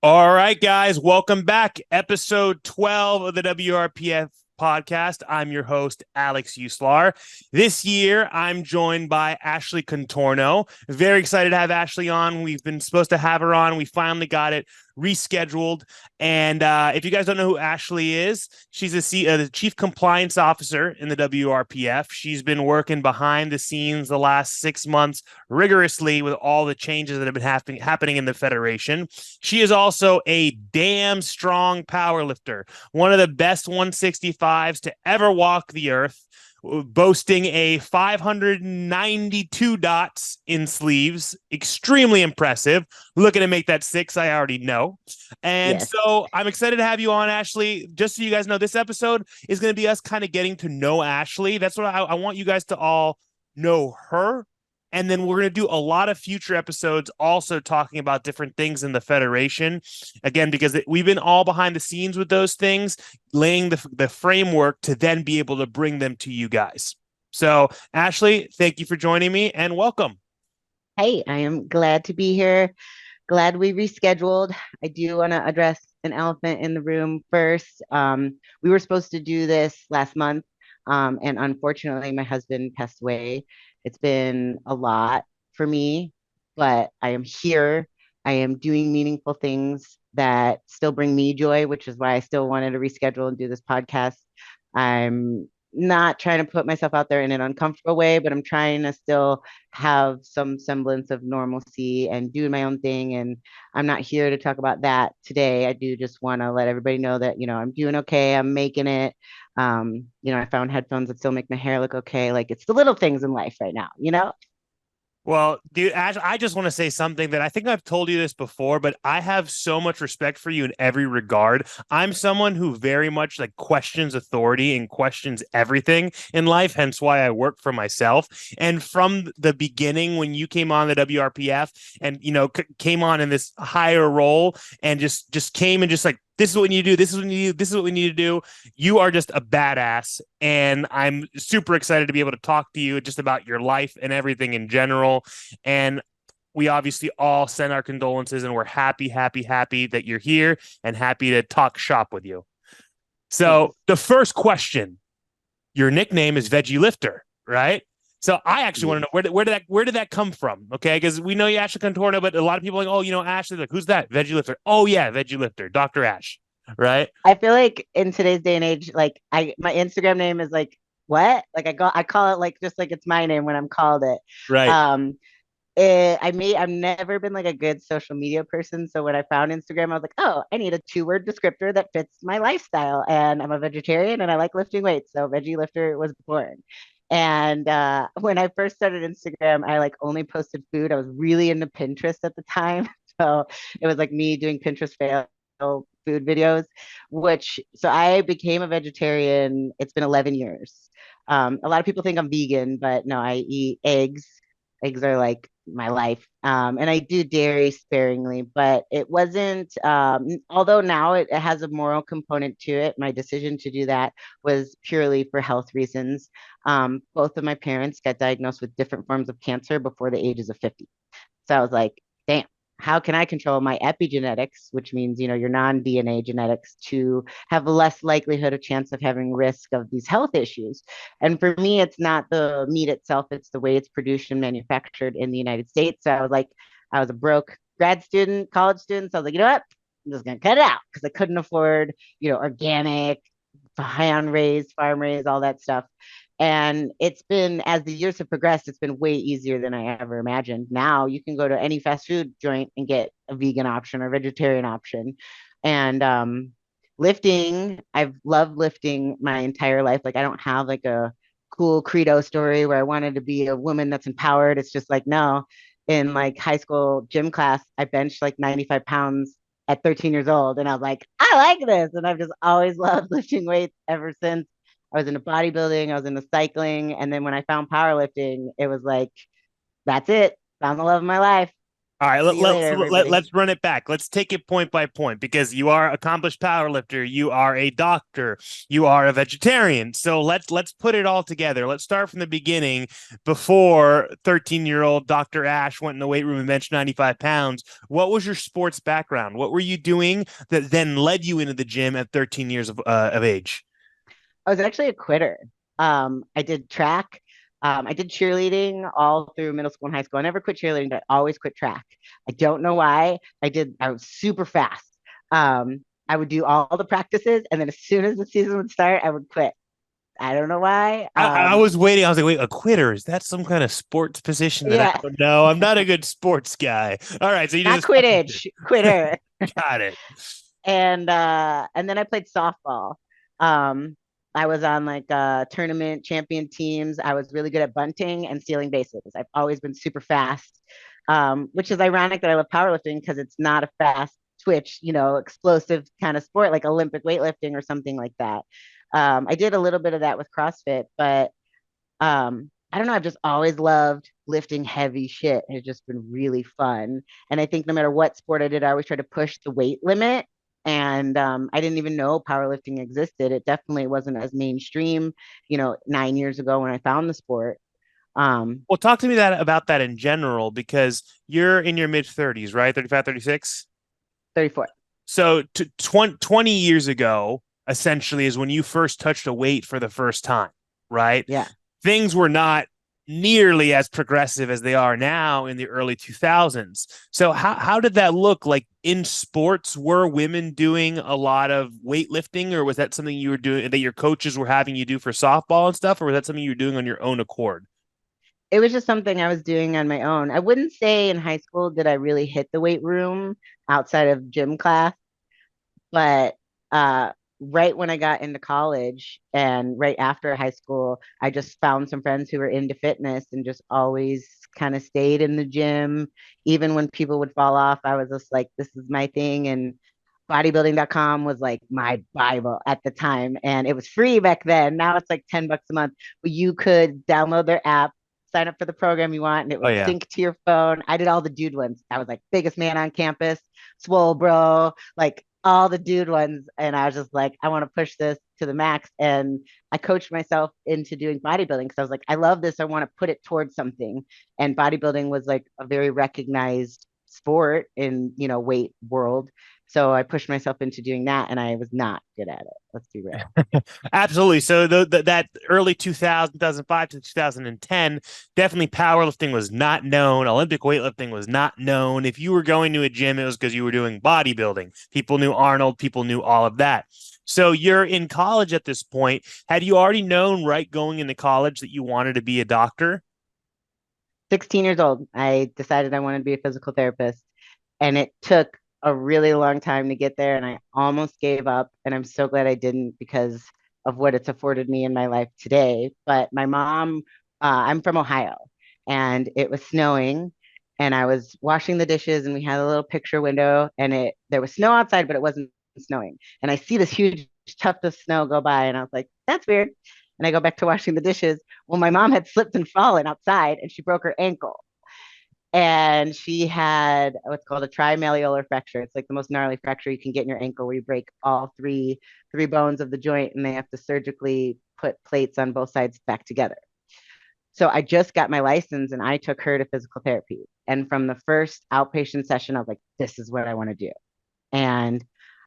All right, guys, welcome back. Episode 12 of the WRPF podcast. I'm your host, Alex Uslar. This year, I'm joined by Ashley Contorno. Very excited to have Ashley on. We've been supposed to have her on. We finally got it rescheduled. And if you guys don't know who Ashley is, she's the chief compliance officer in the WRPF. She's been working behind the scenes the last 6 months rigorously with all the changes that have been happening in the Federation. She is also a damn strong power lifter, one of the best 165s to ever walk the earth, boasting a 592 dots in sleeves. Extremely impressive. Looking to make that six, I already know. And Yes. so I'm excited to have you on, Ashley. Just so you guys know, this episode is going to be us kind of getting to know Ashley. That's what I want you guys to all know her. And then we're going to do a lot of future episodes also talking about different things in the Federation. Again, because we've been all behind the scenes with those things, laying the framework to then be able to bring them to you guys. So, Ashley, thank you for joining me and welcome. Hey, I am glad to be here. Glad we rescheduled. I do want to address an elephant in the room first. We were supposed to do this last month, and unfortunately, my husband passed away. It's been a lot for me, but I am here. I am doing meaningful things that still bring me joy, which is why I still wanted to reschedule and do this podcast. I'm not trying to put myself out there in an uncomfortable way, but I'm trying to still have some semblance of normalcy and doing my own thing. And I'm not here to talk about that today. I do just want to let everybody know that, I'm doing okay. I'm making it. I found headphones that still make my hair look okay. Like it's the little things in life right now. Well, dude, Ash, I just want to say something that I think I've told you this before, but I have so much respect for you in every regard. I'm someone who very much like questions authority and questions everything in life, hence why I work for myself. And from the beginning, when you came on the WRPF and came on in this higher role and just came and just like this is what we need to do. This is what we need to do. This is what we need to do. You are just a badass. And I'm super excited to be able to talk to you just about your life and everything in general. And we obviously all send our condolences and we're happy, happy, happy that you're here and happy to talk shop with you. So, Thanks. the first question, your nickname is Veggie Lifter, right? So I actually Yeah. want to know where did that come from? Okay, because we know you Ashley Contorno, but a lot of people are like, oh, Ashley, like who's that? Veggie Lifter. Oh yeah, Veggie Lifter, Dr. Ash, right? I feel like in today's day and age, like my Instagram name is like what? Like I call it like just like it's my name when I'm called it. Right. Um, I've never been like a good social media person. So when I found Instagram, I was like, oh, I need a 2-word descriptor that fits my lifestyle. And I'm a vegetarian and I like lifting weights. So Veggie Lifter was born. And when I first started Instagram, I like only posted food. I was really into Pinterest at the time. So it was like me doing Pinterest fail food videos, so I became a vegetarian. It's been 11 years. A lot of people think I'm vegan, but no, I eat eggs. Eggs are like my life. And I do dairy sparingly, but it wasn't, although now it has a moral component to it. My decision to do that was purely for health reasons. Both of my parents got diagnosed with different forms of cancer before the ages of 50. So I was like, damn, how can I control my epigenetics, which means, your non-DNA genetics, to have a less likelihood of chance of having risk of these health issues? And for me, it's not the meat itself, it's the way it's produced and manufactured in the United States. So I was like, I was a broke grad student, college student. So I was like, you know what? I'm just going to cut it out because I couldn't afford, organic, hand raised, farm raised, all that stuff. And it's been, as the years have progressed, it's been way easier than I ever imagined. Now you can go to any fast food joint and get a vegan option or vegetarian option. And lifting, I've loved lifting my entire life. Like I don't have like a cool credo story where I wanted to be a woman that's empowered. It's just like, no, in like high school gym class, I benched like 95 pounds at 13 years old. And I was like, I like this. And I've just always loved lifting weights ever since. I was into bodybuilding, I was into cycling. And then when I found powerlifting, it was like, that's it. Found the love of my life. All right, See you later, everybody. let's run it back. Let's take it point by point because you are accomplished powerlifter, you are a doctor, you are a vegetarian. So let's put it all together. Let's start from the beginning before 13-year-old Dr. Ash went in the weight room and benched 95 pounds. What was your sports background? What were you doing that then led you into the gym at 13 years of age? I was actually a quitter. I did track. I did cheerleading all through middle school and high school. I never quit cheerleading, but I always quit track. I don't know why. I was super fast. I would do all the practices, and then as soon as the season would start, I would quit. I don't know why. I was waiting. I was like, wait, a quitter? Is that some kind of sports position that I Yeah, don't know? I'm not a good sports guy. All right, so you not just fucking quit. Quidditch, quitter. Got it. And then I played softball. Um, I was on like tournament champion teams. I was really good at bunting and stealing bases. I've always been super fast, which is ironic that I love powerlifting because it's not a fast twitch, explosive kind of sport like Olympic weightlifting or something like that. I did a little bit of that with CrossFit, but I don't know. I've just always loved lifting heavy shit. It's just been really fun. And I think no matter what sport I did, I always try to push the weight limit. And I didn't even know powerlifting existed. It definitely wasn't as mainstream, 9 years ago when I found the sport. Um, Well, talk to me that about that in general because you're in your mid 30s, right? 35, 36. 34. So 20 years ago, essentially, is when you first touched a weight for the first time, right? Yeah. Things were not nearly as progressive as they are now in the early 2000s. So how did that look like in sports? Were women doing a lot of weightlifting, or was that something you were doing that your coaches were having you do for softball and stuff, or was that something you were doing on your own accord? It was just something I was doing on my own. I wouldn't say in high school did I really hit the weight room outside of gym class. But right when I got into college and right after high school, I just found some friends who were into fitness and just always kind of stayed in the gym. Even when people would fall off, I was just like, this is my thing. And bodybuilding.com was like my Bible at the time. And it was free back then. Now it's like $10 a month. But you could download their app, sign up for the program you want, and it Oh would yeah. sync to your phone. I did all the dude ones. I was like biggest man on campus, swole bro, like all the dude ones. And I was just like, I want to push this to the max. And I coached myself into doing bodybuilding because I was like, I love this. I want to put it towards something. And bodybuilding was like a very recognized sport in, weight world. So I pushed myself into doing that and I was not good at it. Let's be real. Absolutely. So that early 2000, 2005 to 2010, definitely powerlifting was not known. Olympic weightlifting was not known. If you were going to a gym, it was because you were doing bodybuilding. People knew Arnold, people knew all of that. So you're in college at this point. Had you already known, right, going into college that you wanted to be a doctor? 16 years old, I decided I wanted to be a physical therapist. And it took a really long time to get there. And I almost gave up. And I'm so glad I didn't because of what it's afforded me in my life today. But my mom, I'm from Ohio, and it was snowing. And I was washing the dishes, and we had a little picture window, and there was snow outside, but it wasn't snowing. And I see this huge tuft of snow go by, and I was like, "That's weird." And I go back to washing the dishes. Well, my mom had slipped and fallen outside, and she broke her ankle, and she had what's called a trimalleolar fracture. It's like the most gnarly fracture you can get in your ankle, where you break all three bones of the joint, and they have to surgically put plates on both sides back together. So I just got my license, and I took her to physical therapy. And from the first outpatient session, I was like, "This is what I want to do." And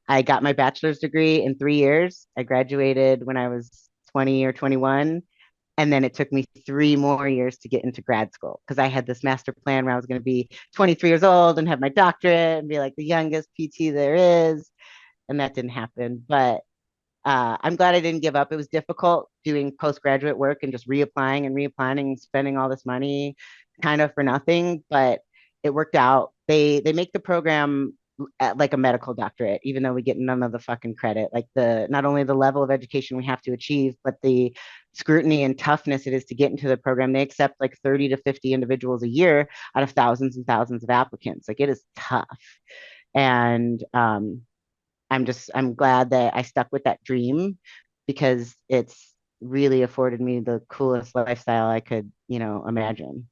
I got my bachelor's degree in 3 years. I graduated when I was 20 or 21, and then it took me 3 more years to get into grad school because I had this master plan where I was going to be 23 years old and have my doctorate and be like the youngest PT there is. And that didn't happen. But I'm glad I didn't give up. It was difficult doing postgraduate work and just reapplying and spending all this money kind of for nothing. But it worked out. They make the program at like a medical doctorate, even though we get none of the fucking credit. Like the not only the level of education we have to achieve, but the scrutiny and toughness it is to get into the program. They accept like 30 to 50 individuals a year out of thousands and thousands of applicants. Like it is tough. And I'm glad that I stuck with that dream because it's really afforded me the coolest lifestyle I could, imagine.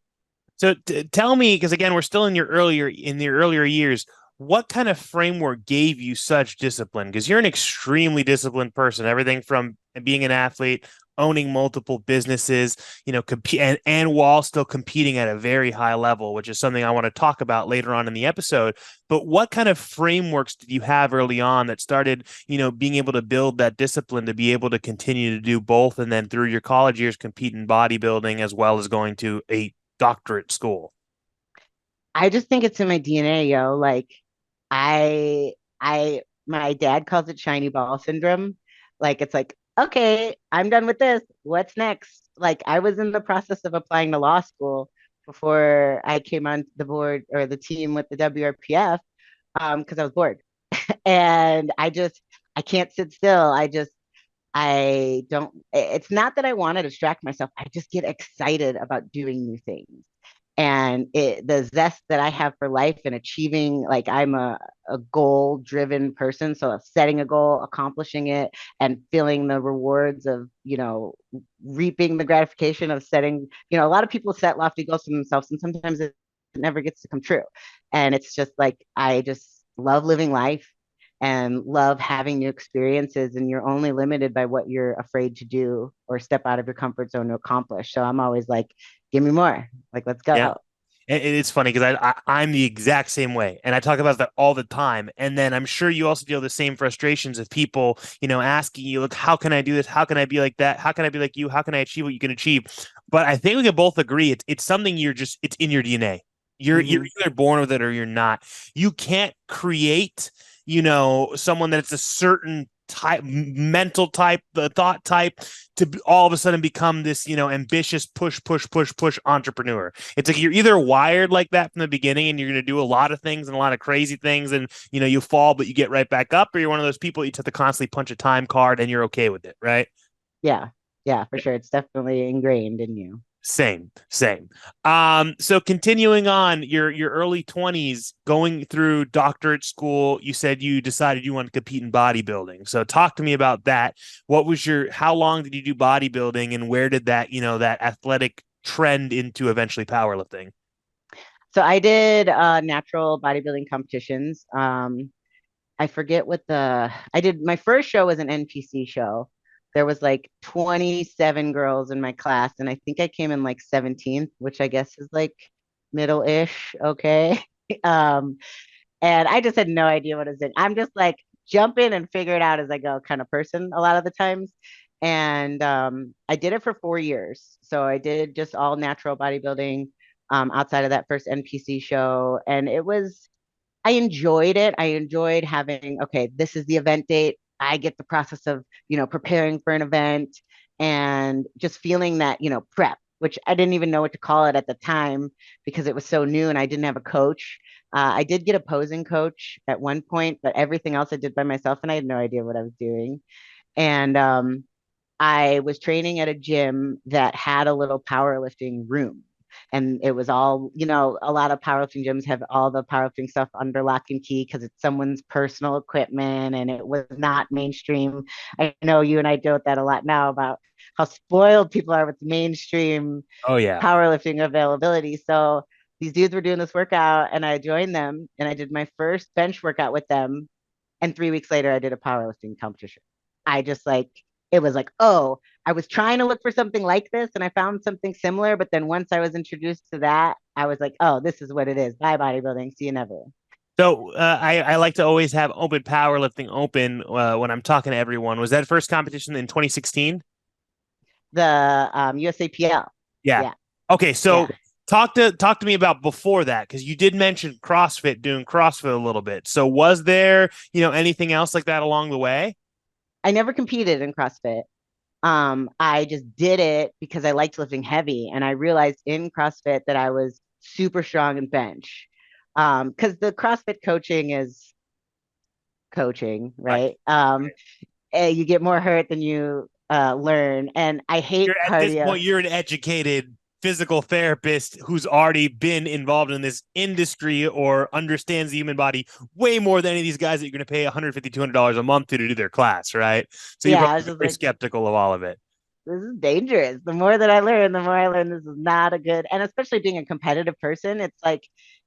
So tell me, because again, we're still in the earlier years. What kind of framework gave you such discipline? Because you're an extremely disciplined person. Everything from being an athlete, owning multiple businesses, compete and while still competing at a very high level, which is something I want to talk about later on in the episode. But what kind of frameworks did you have early on that started, being able to build that discipline to be able to continue to do both, and then through your college years compete in bodybuilding as well as going to a doctorate school? I just think it's in my DNA, yo. Like my dad calls it shiny ball syndrome. Like it's like, okay, I'm done with this. What's next? Like I was in the process of applying to law school before I came on the board or the team with the WRPF, because I was bored. And I can't sit still. I don't, it's not that I want to distract myself. I just get excited about doing new things. And the zest that I have for life and achieving, like I'm a goal driven person. So setting a goal, accomplishing it, and feeling the rewards of, reaping the gratification of setting, a lot of people set lofty goals for themselves and sometimes it never gets to come true. And it's just like, I just love living life and love having new experiences, and you're only limited by what you're afraid to do or step out of your comfort zone to accomplish. So I'm always like, give me more, like let's Yeah. go. And it's funny because I'm the exact same way, and I talk about that all the time. And then I'm sure you also deal with the same frustrations of people, asking you, look, how can I do this? How can I be like that? How can I be like you? How can I achieve what you can achieve? But I think we can both agree it's something it's in your DNA. You're Mm-hmm. either born with it or you're not. You can't create, someone that's a certain type, mental type, the thought type, to all of a sudden become this, ambitious push entrepreneur. It's like you're either wired like that from the beginning and you're going to do a lot of things and a lot of crazy things, and you fall but you get right back up, or you're one of those people you have to constantly punch a time card and you're okay with it, right? Yeah, yeah, for sure. It's definitely ingrained in you. Same. So continuing on your early 20s, going through doctorate school, you said you decided you wanted to compete in bodybuilding. So talk to me about that. How long did you do bodybuilding, and where did that athletic trend into eventually powerlifting? So I did natural bodybuilding competitions. I forget what I did. My first show was an NPC show. There was like 27 girls in my class, and I think I came in like 17th, which I guess is like middle-ish. Okay. Um, and I just had no idea what it was in. I'm just like jump in and figure it out as I go kind of person a lot of the times. And I did it for 4 years. So I did just all natural bodybuilding outside of that first NPC show. And I enjoyed it. I enjoyed having, okay, this is the event date. I get the process of, preparing for an event and just feeling that, prep, which I didn't even know what to call it at the time because it was so new and I didn't have a coach. I did get a posing coach at one point, but everything else I did by myself and I had no idea what I was doing. And I was training at a gym that had a little powerlifting room. And it was all, a lot of powerlifting gyms have all the powerlifting stuff under lock and key because it's someone's personal equipment and it was not mainstream. I know you and I deal with that a lot now about how spoiled people are with mainstream Oh yeah. powerlifting availability. So these dudes were doing this workout and I joined them and I did my first bench workout with them. And 3 weeks later, I did a powerlifting competition. I just like, it was like, oh, I was trying to look for something like this and I found something similar. But then once I was introduced to that, I was like, oh, this is what it is. Bye, bodybuilding. See you never. So I like to always have open powerlifting open when I'm talking to everyone. Was that first competition in 2016? The USAPL. Yeah. Yeah. Okay, so Yeah. talk to me about before that, because you did mention CrossFit, doing CrossFit a little bit. So was there, anything else like that along the way? I never competed in CrossFit. I just did it because I liked lifting heavy. And I realized in CrossFit that I was super strong in bench. Because the CrossFit coaching is coaching, Right. right? You get more hurt than you learn. And I hate You're at this cardio. point, you're an educated physical therapist who's already been involved in this industry or understands the human body way more than any of these guys that you're going to pay $150, $200 a month to do their class, right? So you're Yeah, I probably was just very like, skeptical of all of it. this is dangerous. The more that I learn, the more I learn this is not a good, and especially being a competitive person, it's like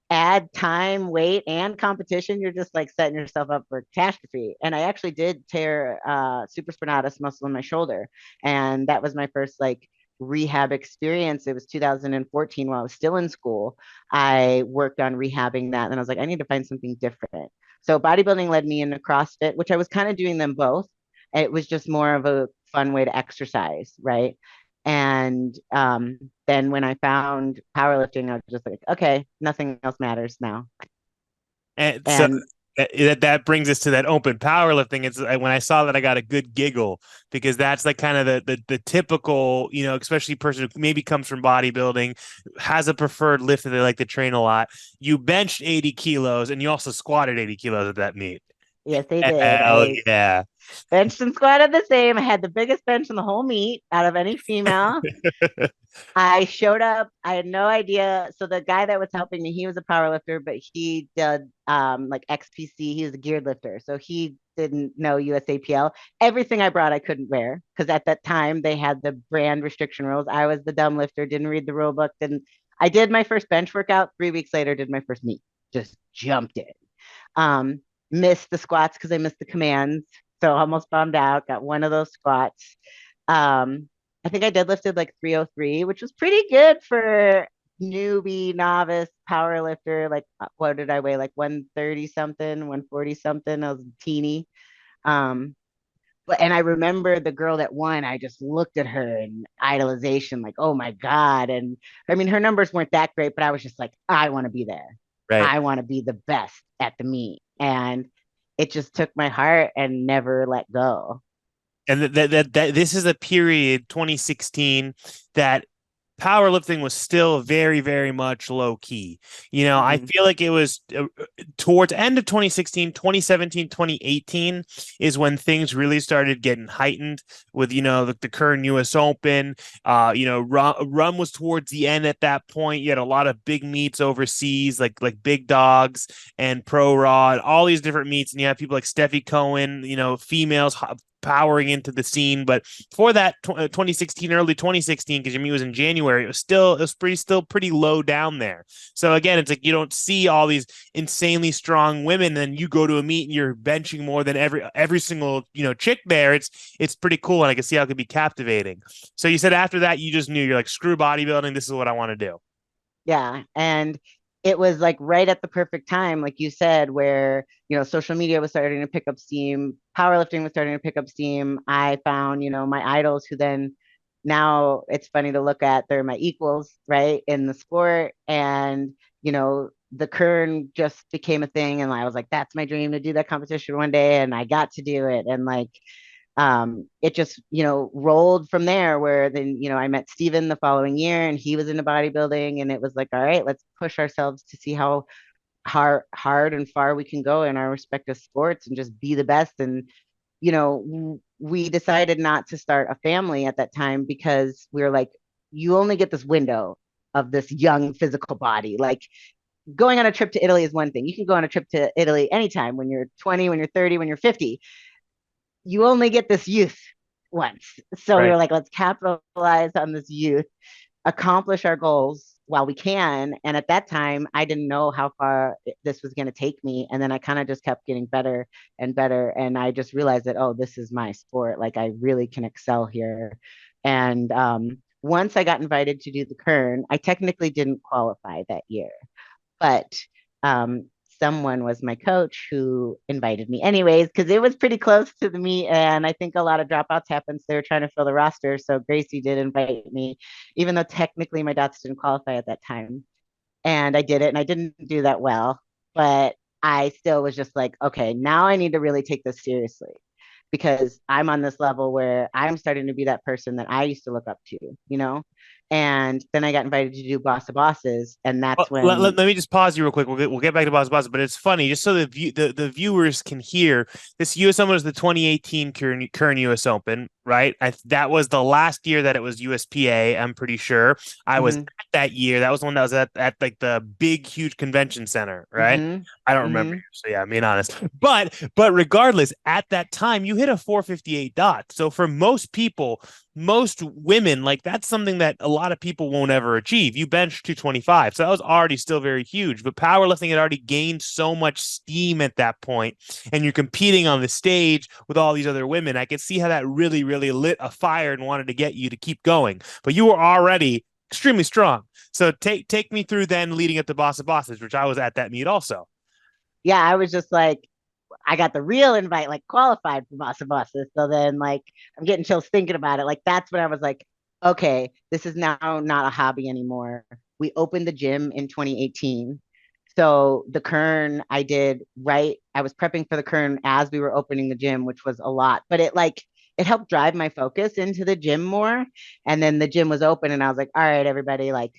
add time, weight, and competition. You're just like setting yourself up for catastrophe. And I actually did tear supraspinatus muscle in my shoulder. And that was my first like rehab experience. It was 2014 while I was still in school. I worked on rehabbing that. And I was like, I need to find something different. So bodybuilding led me into CrossFit, which I was kind of doing them both. It was just more of a fun way to exercise, right? And then when I found powerlifting, I was just like, okay, nothing else matters now. And so And that brings us to that open powerlifting. It's when I saw that, I got a good giggle because that's like kind of the typical, especially person who maybe comes from bodybuilding, has a preferred lift that they like to train a lot. You benched 80 kilos and you also squatted 80 kilos at that meet. yes, they did. Hell I yeah. benched and squatted the same. I had the biggest bench in the whole meet out of any female. I showed up. I had no idea. So the guy that was helping me, he was a power lifter, but he did like XPC. He was a geared lifter. So he didn't know USAPL. Everything I brought I couldn't wear because at that time they had the brand restriction rules. I was the dumb lifter, didn't read the rule book, didn't I did my first bench workout. 3 weeks later, did my first meet. Just jumped in. Um, Missed the squats because I missed the commands. So almost bummed out. Got one of those squats. Um, I think I deadlifted like 303, which was pretty good for newbie, novice, power lifter. Like, what did I weigh? Like 130 something, 140 something. I was teeny. Um, and I remember the girl that won, I just looked at her in idolization, like, oh my God. And I mean, her numbers weren't that great, but I was just like, I want to be there. Right. I want to be the best at the meet. And it just took my heart and never let go. And that this is a period 2016 that powerlifting was still very, very much low key. I Mm-hmm. feel like it was towards end of 2016, 2017, 2018 is when things really started getting heightened with, the current US Open. Rum was towards the end at that point. You had a lot of big meets overseas, like Big Dogs and Pro Raw, and all these different meets. And you have people like Steffi Cohen, females powering into the scene. But for that 2016, early 2016, because your meet was in January, still pretty low down there. So again, it's like you don't see all these insanely strong women, then you go to a meet and you're benching more than every single chick there. It's pretty cool, and I can see how it could be captivating. So you said after that you just knew you're like, screw bodybuilding, this is what I want to do. Yeah. And it was like right at the perfect time, like you said, where, social media was starting to pick up steam, powerlifting was starting to pick up steam. I found, my idols who then now it's funny to look at, they're my equals, right, in the sport. And, the Kern just became a thing. And I was like, that's my dream to do that competition one day. And I got to do it. And like, it just rolled from there where then I met Steven the following year and he was into bodybuilding and it was like, all right, let's push ourselves to see how hard and far we can go in our respective sports and just be the best. And we decided not to start a family at that time because we were like, you only get this window of this young physical body. Like, going on a trip to Italy is one thing. You can go on a trip to Italy anytime, when you're 20, when you're 30, when you're 50. You only get this youth once. So we Right. were like, let's capitalize on this youth, accomplish our goals while we can. And at that time, I didn't know how far this was going to take me. And then I kind of just kept getting better and better. And I just realized that, oh, this is my sport. Like, I really can excel here. And once I got invited to do the Kern, I technically didn't qualify that year, but um, someone was my coach who invited me anyways because it was pretty close to the meet, and I think a lot of dropouts happened, so they were trying to fill the roster. So Gracie did invite me, even though technically my dots didn't qualify at that time, and I did it, and I didn't do that well, but I still was just like, okay, now I need to really take this seriously because I'm on this level where I'm starting to be that person that I used to look up to, And then I got invited to do Boss of Bosses, and Well, that's let when, me just pause you real quick. We'll get back to Boss, but it's funny just so the viewers can hear. This U.S. Open was the 2018 current U.S. Open. right? That was the last year that it was USPA, I'm pretty sure. I was Mm-hmm. at that year. That was the one that was at like the big, huge convention center, right? Mm-hmm. I don't remember. Mm-hmm. So yeah, I'm being honest. But regardless, at that time, you hit a 458 dot. So for most people, most women, like that's something that a lot of people won't ever achieve. You bench 225. So that was already still very huge. But powerlifting had already gained so much steam at that point, and you're competing on the stage with all these other women. I could see how that really, really lit a fire and wanted to get you to keep going. But you were already extremely strong. So take me through then leading up to Boss of Bosses, which I was at that meet also. Yeah, I was just like, I got the real invite, like qualified for Boss of Bosses. So then, like, I'm getting chills thinking about it. Like, that's when I was like, okay, this is now not a hobby anymore. We opened the gym in 2018. So the Kern I did right. I was prepping for the Kern as we were opening the gym, which was a lot, but it helped drive my focus into the gym more. And then the gym was open, and I was like, all right, everybody, like,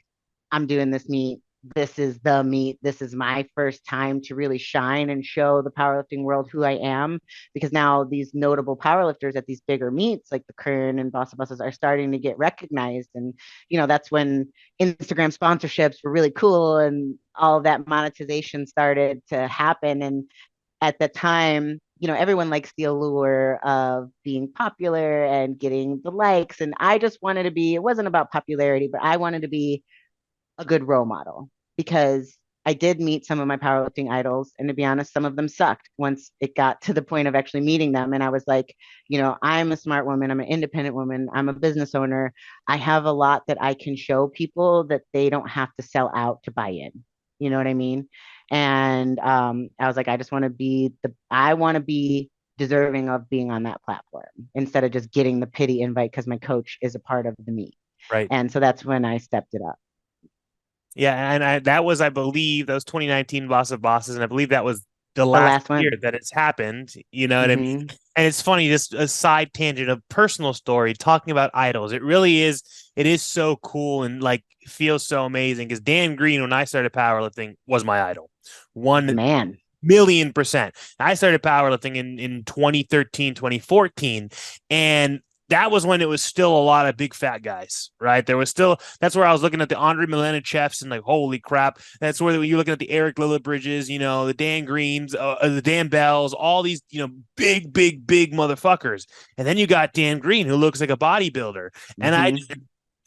I'm doing this meet. This is the meet. This is my first time to really shine and show the powerlifting world who I am. Because now these notable powerlifters at these bigger meets, like the Kern and Bossa Buses, are starting to get recognized. And, that's when Instagram sponsorships were really cool and all of that monetization started to happen. And at the time, everyone likes the allure of being popular and getting the likes. And I just wanted to be, it wasn't about popularity, but I wanted to be a good role model because I did meet some of my powerlifting idols. And to be honest, some of them sucked once it got to the point of actually meeting them. And I was like, I'm a smart woman. I'm an independent woman. I'm a business owner. I have a lot that I can show people that they don't have to sell out to buy in. You know what I mean? And I was like, I want to be deserving of being on that platform instead of just getting the pity invite because my coach is a part of the meet. Right. And so that's when I stepped it up. Yeah, and that was, I believe, that was 2019 Boss of Bosses, and I believe that was the The last last year one. that it's happened. You know what I mean? Mm-hmm. And it's funny, just a side tangent of personal story, talking about idols. It really is, it is so cool and like feels so amazing because Dan Green, when I started powerlifting, was my idol. He's the One man. million percent. I started powerlifting in 2013, 2014, and that was when it was still a lot of big fat guys, right? There was still, that's where I was looking at the Andre Milenachevs and like, holy crap. That's where you're looking at the Eric Lillibridges, the Dan Greens, the Dan Bells, all these, big, big, big motherfuckers. And then you got Dan Green, who looks like a bodybuilder. And Mm-hmm.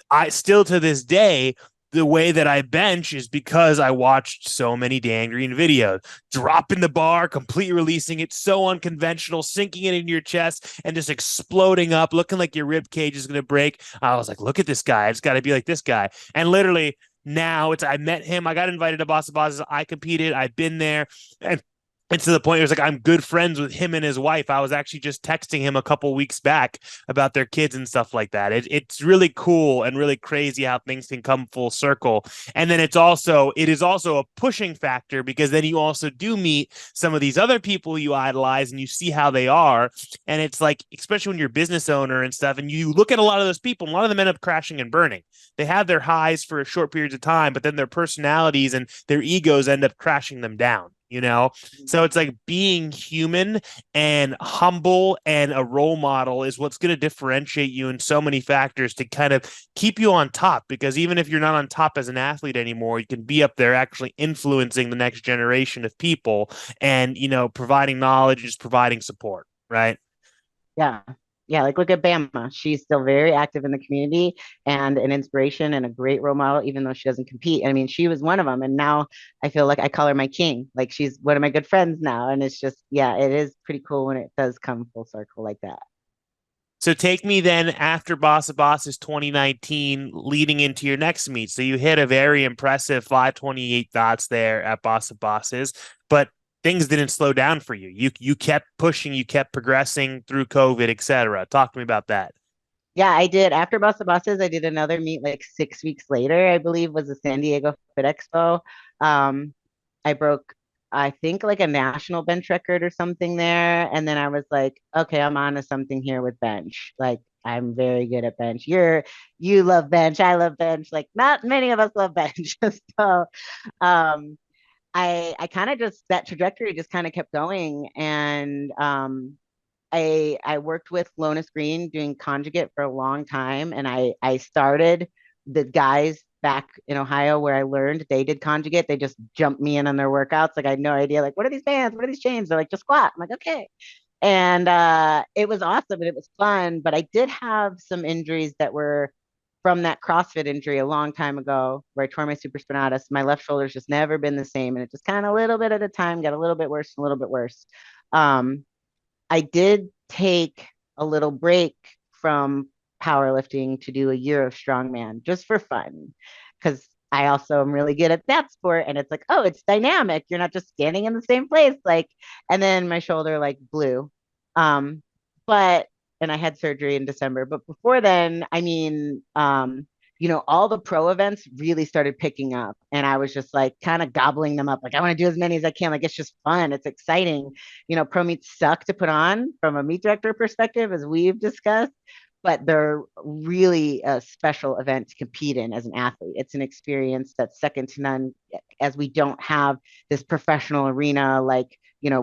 I still to this day, the way that I bench is because I watched so many Dan Green videos, dropping the bar, completely releasing it, so unconventional, sinking it into your chest and just exploding up, looking like your rib cage is going to break. I was like, look at this guy. It's got to be like this guy. And literally now I met him. I got invited to Boss of Bosses. I competed. I've been there. And to the point it was like I'm good friends with him and his wife. I was actually just texting him a couple weeks back about their kids and stuff like that. It's really cool and really crazy how things can come full circle. And then it is also a pushing factor because then you also do meet some of these other people you idolize and you see how they are. And it's like, especially when you're a business owner and stuff, and you look at a lot of those people, and a lot of them end up crashing and burning. They have their highs for short periods of time, but then their personalities and their egos end up crashing them down. So it's like being human and humble and a role model is what's going to differentiate you in so many factors to kind of keep you on top. Because even if you're not on top as an athlete anymore, you can be up there actually influencing the next generation of people and, providing knowledge, just providing support, right? Yeah. Yeah. Like look at Bama. She's still very active in the community and an inspiration and a great role model, even though she doesn't compete. I mean, she was one of them. And now I feel like I call her my king. Like she's one of my good friends now. And it's just, yeah, it is pretty cool when it does come full circle like that. So take me then after Boss of Bosses 2019, leading into your next meet. So you hit a very impressive 528 dots there at Boss of Bosses, but things didn't slow down for you. You kept pushing, you kept progressing through COVID, etc. Talk to me about that. Yeah, I did. After Bossa Bosses, I did another meet like 6 weeks later, I believe was the San Diego Fit Expo. Um, I broke, I think, like a national bench record or something there. And then I was like, okay, I'm on to something here with bench. Like, I'm very good at bench. You love bench. I love bench. Like, not many of us love bench. So, um, I kind of just that trajectory just kind of kept going. And I worked with Lonis Green doing conjugate for a long time, and I started the guys back in Ohio where I learned they did conjugate. They just jumped me in on their workouts. Like I had no idea. Like, what are these bands? What are these chains? They're like, just squat. I'm like, okay. And it was awesome and it was fun. But I did have some injuries that were from that CrossFit injury a long time ago where I tore my supraspinatus. My left shoulder's just never been the same. And it just kind of a little bit at a time got a little bit worse and a little bit worse. Um, I did take a little break from powerlifting to do a year of strongman just for fun because I also am really good at that sport and it's like, oh, it's dynamic. You're not just standing in the same place. Like, and then my shoulder like blew. Um, but and I had surgery in December. But before then, I mean, all the pro events really started picking up. And I was just like kind of gobbling them up. Like, I want to do as many as I can. Like, it's just fun. It's exciting. Pro meets suck to put on from a meet director perspective, as we've discussed, but they're really a special event to compete in as an athlete. It's an experience that's second to none, as we don't have this professional arena like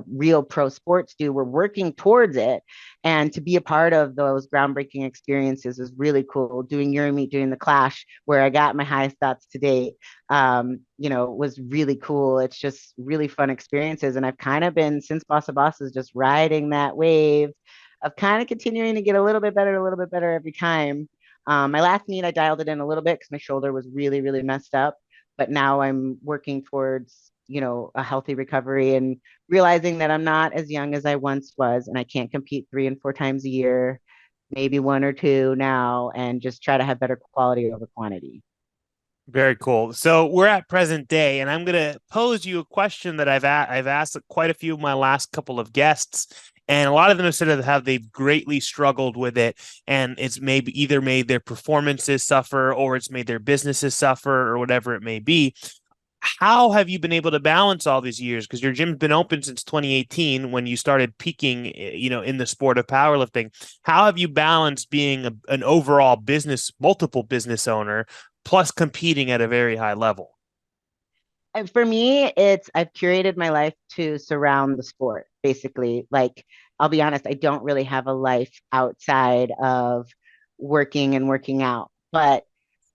real pro sports do. We're working towards it, and to be a part of those groundbreaking experiences is really cool. Doing Euromeet, doing the Clash, where I got my highest stats to date, was really cool. It's just really fun experiences, and I've kind of been, since Bossa Boss, is just riding that wave of kind of continuing to get a little bit better every time. My last meet, I dialed it in a little bit because my shoulder was really, really messed up. But now I'm working towards, a healthy recovery and realizing that I'm not as young as I once was and I can't compete 3 and 4 times a year, maybe one or two now, and just try to have better quality over quantity. Very cool. So we're at present day, and I'm going to pose you a question that I've asked quite a few of my last couple of guests, and a lot of them have said that have they've greatly struggled with it, and it's maybe either made their performances suffer or it's made their businesses suffer or whatever it may be. How have you been able to balance all these years? Because your gym's been open since 2018 when you started peaking, in the sport of powerlifting. How have you balanced being an overall multiple business owner, plus competing at a very high level? And for me, I've curated my life to surround the sport, basically. Like, I'll be honest, I don't really have a life outside of working and working out. But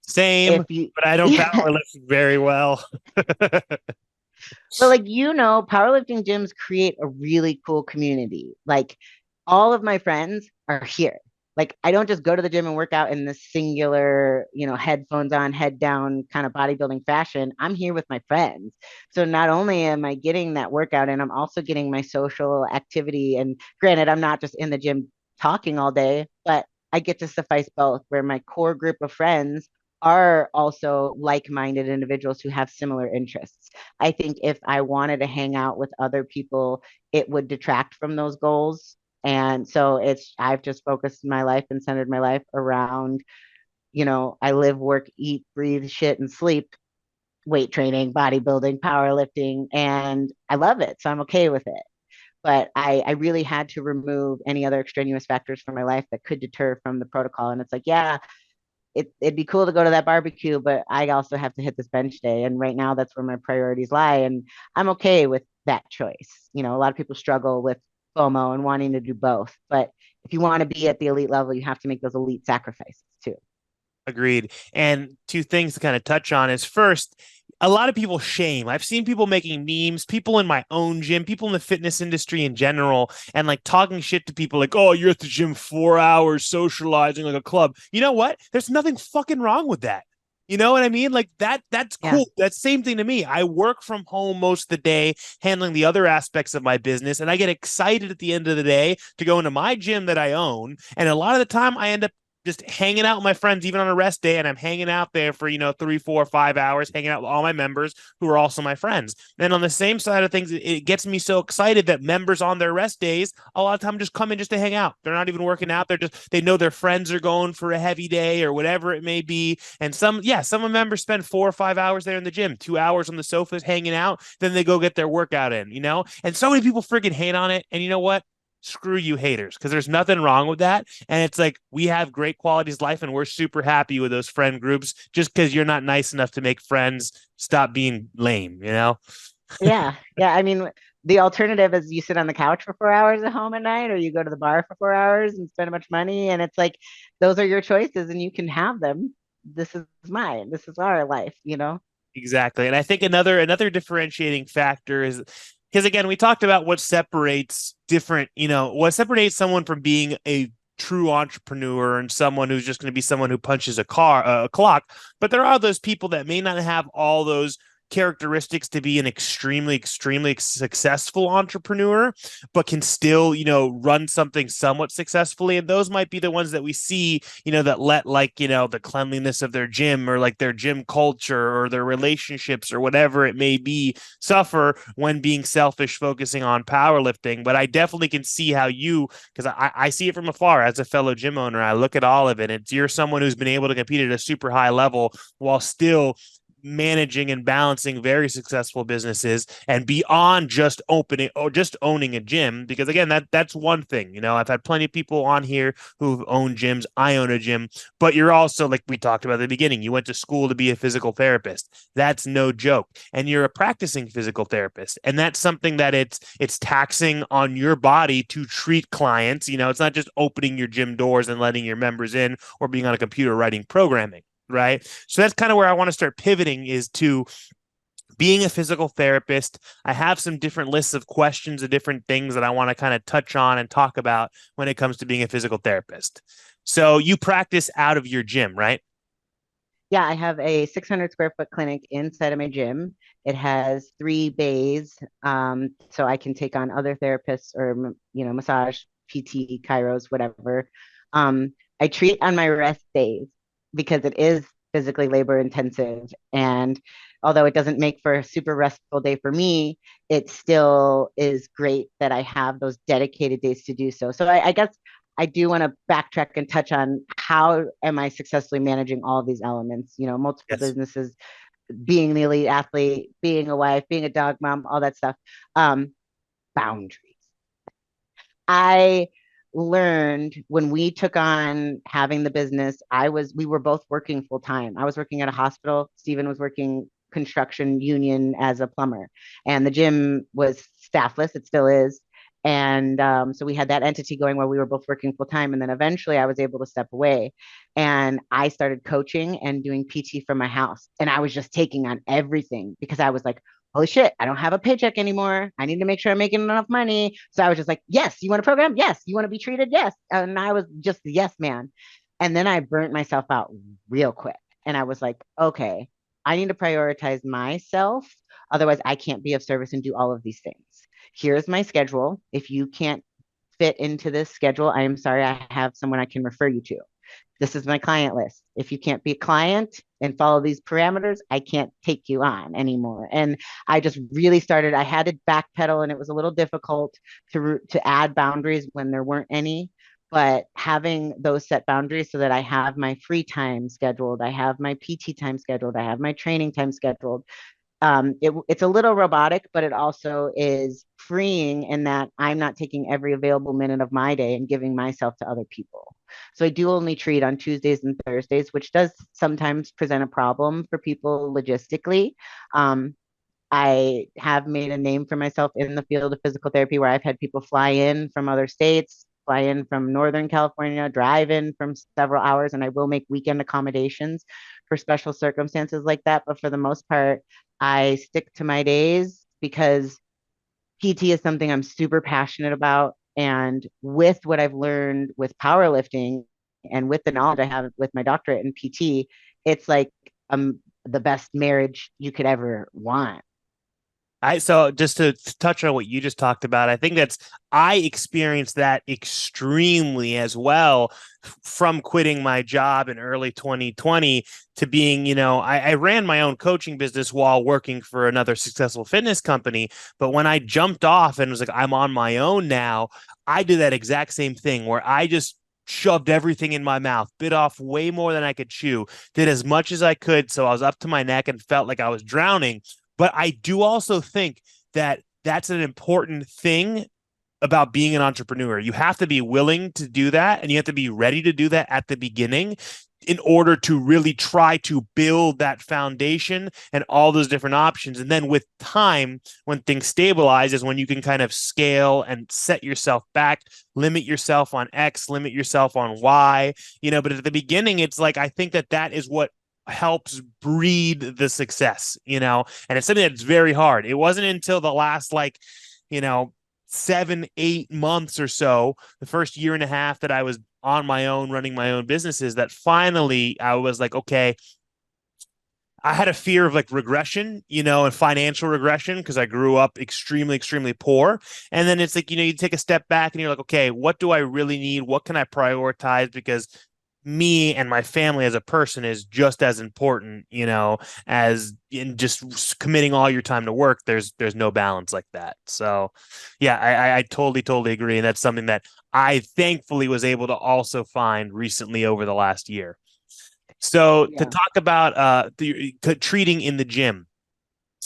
Same, if you, but I don't yeah, powerlift very well. but like powerlifting gyms create a really cool community. Like all of my friends are here. Like I don't just go to the gym and work out in this singular, headphones on, head down kind of bodybuilding fashion. I'm here with my friends. So not only am I getting that workout and I'm also getting my social activity. And granted, I'm not just in the gym talking all day, but I get to suffice both where my core group of friends are also like-minded individuals who have similar interests. I think if I wanted to hang out with other people, it would detract from those goals. And so I've just focused my life and centered my life around, I live, work, eat, breathe, shit, and sleep weight training, bodybuilding, powerlifting, and I love it. So I'm okay with it. But I really had to remove any other extraneous factors from my life that could deter from the protocol. And it's like, yeah, it'd be cool to go to that barbecue, but I also have to hit this bench day. And right now, that's where my priorities lie. And I'm okay with that choice. A lot of people struggle with FOMO and wanting to do both. But if you want to be at the elite level, you have to make those elite sacrifices too. Agreed. And two things to kind of touch on is first, a lot of people shame. I've seen people making memes, people in my own gym, people in the fitness industry in general, and like talking shit to people like, oh, you're at the gym 4 hours socializing like a club. You know what? There's nothing fucking wrong with that. You know what I mean? Like that's Yeah. cool. That's same thing to me. I work from home most of the day, handling the other aspects of my business, and I get excited at the end of the day to go into my gym that I own. And a lot of the time I end up just hanging out with my friends, even on a rest day. And I'm hanging out there for, 3, 4, 5 hours, hanging out with all my members who are also my friends. And on the same side of things, it gets me so excited that members on their rest days, a lot of time just come in just to hang out. They're not even working out. They know their friends are going for a heavy day or whatever it may be. And some members spend 4 or 5 hours there in the gym, 2 hours on the sofas hanging out. Then they go get their workout in. And so many people freaking hate on it. And you know what? Screw you haters, because there's nothing wrong with that. And it's like we have great qualities of life and we're super happy with those friend groups. Just because you're not nice enough to make friends, stop being lame. Yeah. Yeah. I mean, the alternative is you sit on the couch for 4 hours at home at night, or you go to the bar for 4 hours and spend a bunch of money. And it's like, those are your choices and you can have them. This is mine. This is our life, you know? Exactly. And I think another differentiating factor is because again, we talked about what separates different, what separates someone from being a true entrepreneur and someone who's just going to be someone who punches a clock. But there are those people that may not have all those characteristics to be an extremely successful entrepreneur, but can still, run something somewhat successfully. And those might be the ones that we see, that let like, the cleanliness of their gym or like their gym culture or their relationships or whatever it may be suffer when being selfish, focusing on powerlifting. But I definitely can see how because I see it from afar as a fellow gym owner. I look at all of it. You're someone who's been able to compete at a super high level while still managing and balancing very successful businesses and beyond just opening or just owning a gym. Because again, that's one thing. I've had plenty of people on here who've owned gyms. I own a gym, but you're also, like we talked about at the beginning, you went to school to be a physical therapist. That's no joke. And you're a practicing physical therapist, and that's something that it's taxing on your body to treat clients. It's not just opening your gym doors and letting your members in or being on a computer writing programming. Right. So that's kind of where I want to start pivoting, is to being a physical therapist. I have some different lists of questions of different things that I want to kind of touch on and talk about when it comes to being a physical therapist. So you practice out of your gym, right? Yeah, I have a 600 square foot clinic inside of my gym. It has 3 bays, so I can take on other therapists or massage, PT, chiros, whatever. I treat on my rest days because it is physically labor intensive, and although it doesn't make for a super restful day for me, it still is great that I have those dedicated days to do so. So I guess I do want to backtrack and touch on how am I successfully managing all of these elements, multiple Yes. businesses, being the elite athlete, being a wife, being a dog mom, all that stuff. Boundaries. I learned when we took on having the business, we were both working full time. I was working at a hospital. Stephen was working construction union as a plumber, and the gym was staffless. It still is. And so we had that entity going where we were both working full time. And then eventually I was able to step away and I started coaching and doing PT from my house. And I was just taking on everything because I was like, holy shit, I don't have a paycheck anymore. I need to make sure I'm making enough money. So I was just like, yes, you want a program? Yes. You want to be treated? Yes. And I was just the yes man. And then I burnt myself out real quick. And I was like, okay, I need to prioritize myself. Otherwise, I can't be of service and do all of these things. Here's my schedule. If you can't fit into this schedule, I am sorry, I have someone I can refer you to. This is my client list. If you can't be a client and follow these parameters, I can't take you on anymore. And I just really started, I had to backpedal, and it was a little difficult to add boundaries when there weren't any. But having those set boundaries so that I have my free time scheduled, I have my PT time scheduled, I have my training time scheduled, it's a little robotic, but it also is freeing in that I'm not taking every available minute of my day and giving myself to other people. So I do only treat on Tuesdays and Thursdays, which does sometimes present a problem for people logistically. I have made a name for myself in the field of physical therapy where I've had people fly in from other states, fly in from Northern California, drive in from several hours, and I will make weekend accommodations for special circumstances like that. But for the most part, I stick to my days because PT is something I'm super passionate about. And with what I've learned with powerlifting and with the knowledge I have with my doctorate in PT, it's like the best marriage you could ever want. So just to touch on what you just talked about, I experienced that extremely as well from quitting my job in early 2020 to being, I ran my own coaching business while working for another successful fitness company. But when I jumped off and was like, I'm on my own now, I did that exact same thing where I just shoved everything in my mouth, bit off way more than I could chew, did as much as I could. So I was up to my neck and felt like I was drowning. But I do also think that that's an important thing about being an entrepreneur. You have to be willing to do that, and you have to be ready to do that at the beginning. in order to really try to build that foundation and all those different options. And then with time, when things stabilize, is when you can kind of scale and set yourself back, limit yourself on X, limit yourself on Y, but at the beginning, it's like, I think that is what helps breed the success, and it's something that's very hard. It wasn't until the last, like, 7, 8 months or so, the first year and a half that I was on my own, running my own businesses, that finally I was like, okay, I had a fear of like regression, and financial regression because I grew up extremely, extremely poor. And then it's like, you take a step back and you're like, okay, what do I really need? What can I prioritize? Because me and my family as a person is just as important, as in just committing all your time to work. There's no balance like that. So yeah, I totally, totally agree. And that's something that I thankfully was able to also find recently over the last year. So to Yeah. talk about treating in the gym,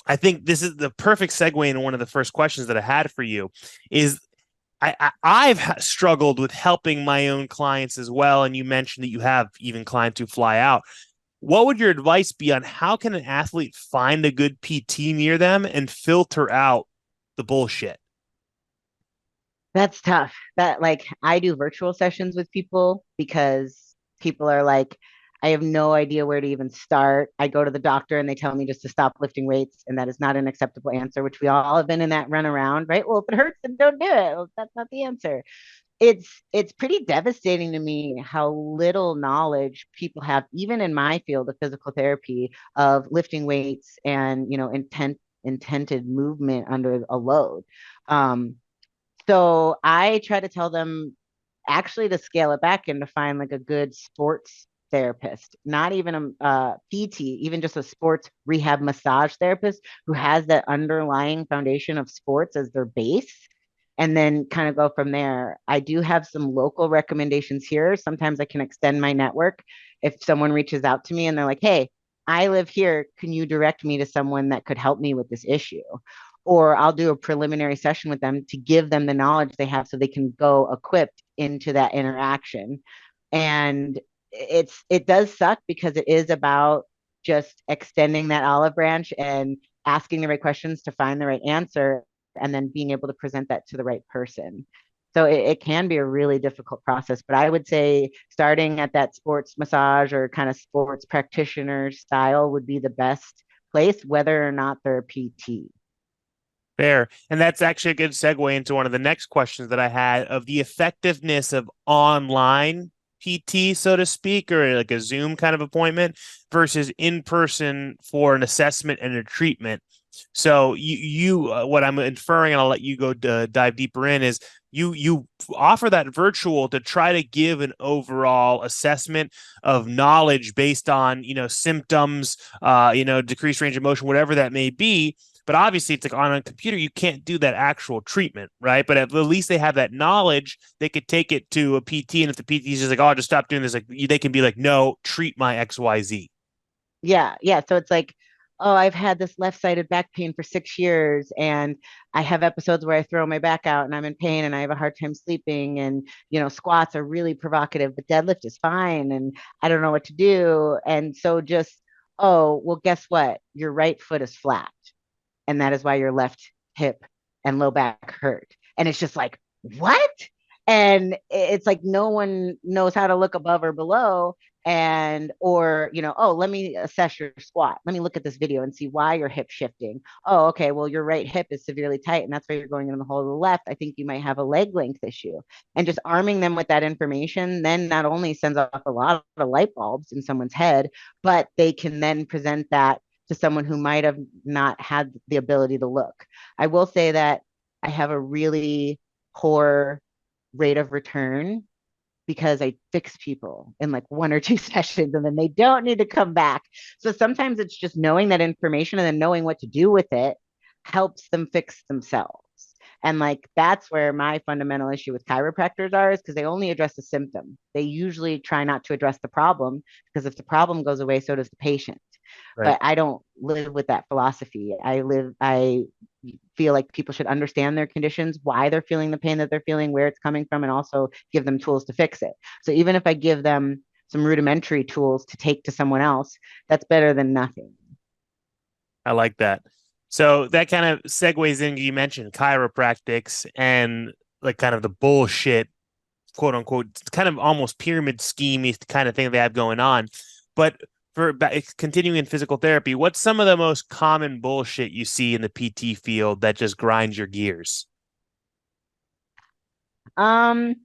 I think this is the perfect segue into one of the first questions that I had for you is I've struggled with helping my own clients as well. And you mentioned that you have even clients who fly out. What would your advice be on how can an athlete find a good PT near them and filter out the bullshit? That's tough. That like I do virtual sessions with people because people are like, I have no idea where to even start. I go to the doctor and they tell me just to stop lifting weights, and that is not an acceptable answer, which we all have been in that run around, right? Well, if it hurts, then don't do it. Well, that's not the answer. It's pretty devastating to me how little knowledge people have, even in my field of physical therapy, of lifting weights and intended movement under a load. Um, so I try to tell them actually to scale it back and to find like a good sports therapist, not even a PT, even just a sports rehab massage therapist who has that underlying foundation of sports as their base, and then kind of go from there. I do have some local recommendations here. Sometimes I can extend my network if someone reaches out to me and they're like, hey, I live here. Can you direct me to someone that could help me with this issue? Or I'll do a preliminary session with them to give them the knowledge they have so they can go equipped into that interaction. And it does suck because it is about just extending that olive branch and asking the right questions to find the right answer and then being able to present that to the right person. So it can be a really difficult process, but I would say starting at that sports massage or kind of sports practitioner style would be the best place, whether or not they're a PT. Fair. And that's actually a good segue into one of the next questions that I had of the effectiveness of online PT, so to speak, or like a Zoom kind of appointment versus in person for an assessment and a treatment. So what I'm inferring, and I'll let you go dive deeper in, is you offer that virtual to try to give an overall assessment of knowledge based on symptoms, decreased range of motion, whatever that may be. But obviously, it's like on a computer, you can't do that actual treatment, right? But at least they have that knowledge. They could take it to a PT, and if the PT is just like, "Oh, just stop doing this," like they can be like, "No, treat my XYZ." Yeah, yeah. So it's like, oh, I've had this left-sided back pain for 6 years, and I have episodes where I throw my back out and I'm in pain and I have a hard time sleeping, and squats are really provocative, but deadlift is fine, and I don't know what to do. And so just, oh, well, guess what? Your right foot is flat, and that is why your left hip and low back hurt. And it's just like, what? And it's like no one knows how to look above or below, and or oh, let me assess your squat, let me look at this video and see why your hip shifting. Oh, okay, well, your right hip is severely tight and that's why you're going in the hole of the left. I think you might have a leg length issue. And just arming them with that information then not only sends off a lot of light bulbs in someone's head, but they can then present that to someone who might have not had the ability to look. I will say that I have a really poor rate of return because I fix people in like 1 or 2 sessions and then they don't need to come back. So sometimes it's just knowing that information and then knowing what to do with it helps them fix themselves. And like that's where my fundamental issue with chiropractors are, is because they only address the symptom. They usually try not to address the problem, because if the problem goes away, so does the patient. Right. But I don't live with that philosophy. I feel like people should understand their conditions, why they're feeling the pain that they're feeling, where it's coming from, and also give them tools to fix it. So even if I give them some rudimentary tools to take to someone else, that's better than nothing. I like that. So that kind of segues in. You mentioned chiropractics and like kind of the bullshit, quote unquote, kind of almost pyramid scheme kind of thing they have going on. But for continuing in physical therapy, what's some of the most common bullshit you see in the PT field that just grinds your gears? Um,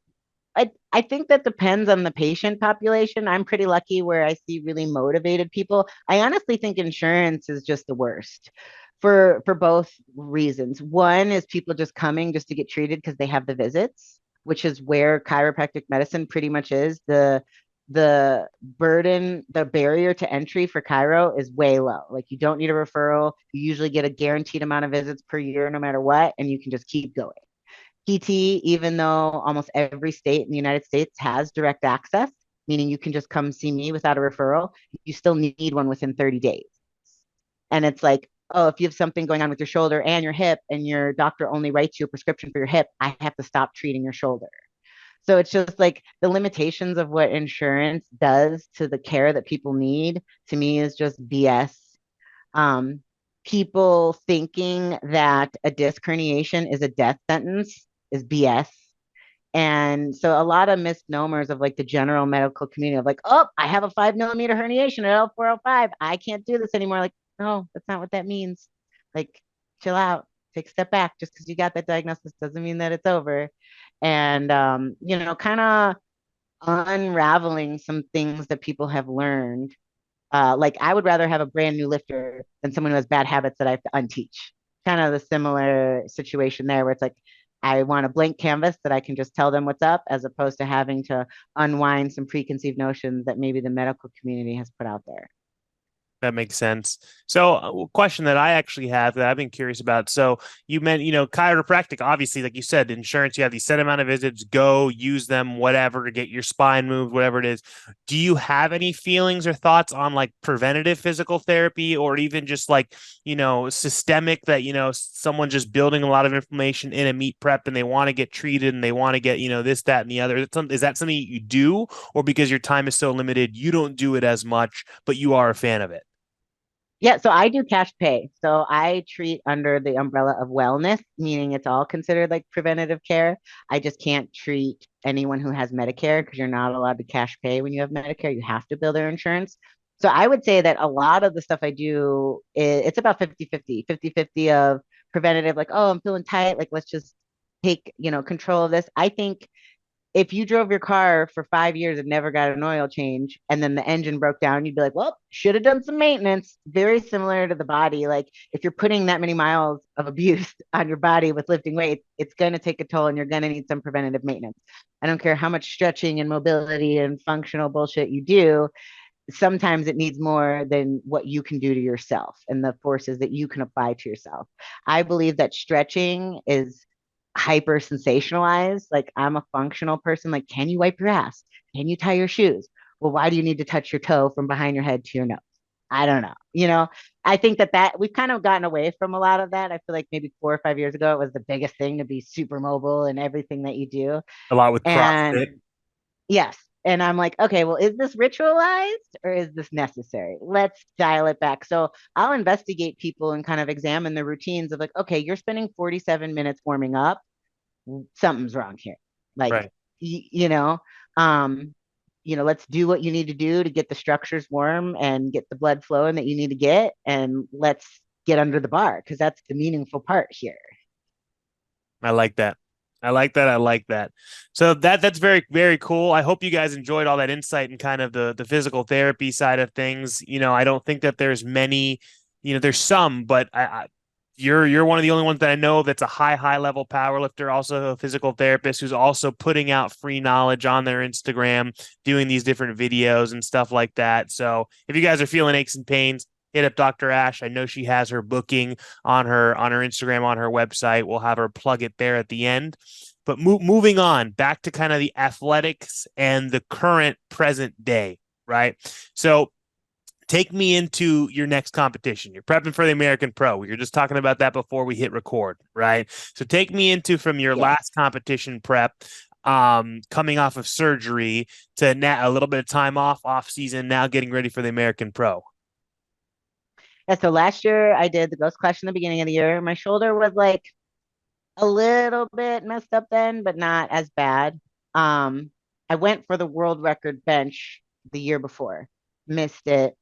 I think that depends on the patient population. I'm pretty lucky where I see really motivated people. I honestly think insurance is just the worst for both reasons. One is people just coming just to get treated because they have the visits, which is where chiropractic medicine pretty much is. The burden, the barrier to entry for chiro is way low. Like you don't need a referral. You usually get a guaranteed amount of visits per year, no matter what, and you can just keep going. PT, even though almost every state in the United States has direct access, meaning you can just come see me without a referral, you still need one within 30 days. And it's like, oh, if you have something going on with your shoulder and your hip, and your doctor only writes you a prescription for your hip, I have to stop treating your shoulder. So it's just like the limitations of what insurance does to the care that people need to me is just BS. Um, People thinking that a disc herniation is a death sentence is BS. And so a lot of misnomers of like the general medical community of like, oh, I have a 5 millimeter herniation at L405. I can't do this anymore. Like, no, that's not what that means. Like, chill out, take a step back. Just because you got that diagnosis doesn't mean that it's over. And, kind of unraveling some things that people have learned. Like I would rather have a brand new lifter than someone who has bad habits that I have to unteach. Kind of the similar situation there where it's like I want a blank canvas that I can just tell them what's up as opposed to having to unwind some preconceived notions that maybe the medical community has put out there. That makes sense. So, a question that I actually have that I've been curious about. So, you meant, chiropractic, obviously, like you said, insurance, you have these set amount of visits, go use them, whatever, to get your spine moved, whatever it is. Do you have any feelings or thoughts on like preventative physical therapy or even just like, systemic that, someone just building a lot of inflammation in a meat prep and they want to get treated and they want to get, this, that, and the other? Is that something you do, or because your time is so limited, you don't do it as much, but you are a fan of it? Yeah, so I do cash pay. So I treat under the umbrella of wellness, meaning it's all considered like preventative care. I just can't treat anyone who has Medicare because you're not allowed to cash pay when you have Medicare. You have to bill their insurance. So I would say that a lot of the stuff I do, it's about 50-50 of preventative, like, oh, I'm feeling tight. Like, let's just take, control of this. I think if you drove your car for 5 years and never got an oil change and then the engine broke down, you'd be like, well, should have done some maintenance. Very similar to the body. Like if you're putting that many miles of abuse on your body with lifting weights, it's going to take a toll and you're going to need some preventative maintenance. I don't care how much stretching and mobility and functional bullshit you do. Sometimes it needs more than what you can do to yourself and the forces that you can apply to yourself. I believe that stretching is hyper sensationalized. Like I'm a functional person. Like, can you wipe your ass? Can you tie your shoes? Well, why do you need to touch your toe from behind your head to your nose? I don't know. I think that we've kind of gotten away from a lot of that. I feel like maybe 4 or 5 years ago, it was the biggest thing to be super mobile in everything that you do. A lot with CrossFit. And yes. And I'm like, okay, well, is this ritualized or is this necessary? Let's dial it back. So I'll investigate people and kind of examine the routines of like, okay, you're spending 47 minutes warming up. Something's wrong here. Like, Right. y- you know, um, let's do what you need to do to get the structures warm and get the blood flowing that you need to get. And let's get under the bar because that's the meaningful part here. I like that. I like that. I like that. So that's very, very cool. I hope you guys enjoyed all that insight and kind of the physical therapy side of things. I don't think that there's many, there's some, but you're one of the only ones that I know that's a high level power lifter, also a physical therapist who's also putting out free knowledge on their Instagram, doing these different videos and stuff like that. So if you guys are feeling aches and pains, hit up Dr. Ash. I know she has her booking on her Instagram, on her website. We'll have her plug it there at the end. But moving on back to kind of the athletics and the current present day, right? So take me into your next competition. You're prepping for the American Pro. We were just talking about that before we hit record, right? So take me into from your Yes. last competition prep. coming off of surgery to now a little bit of time off season, now getting ready for the American Pro? Yeah, so last year I did the Ghost Clash in the beginning of the year. My shoulder was like a little bit messed up then, but not as bad. Um, I went for the world record bench the year before, missed it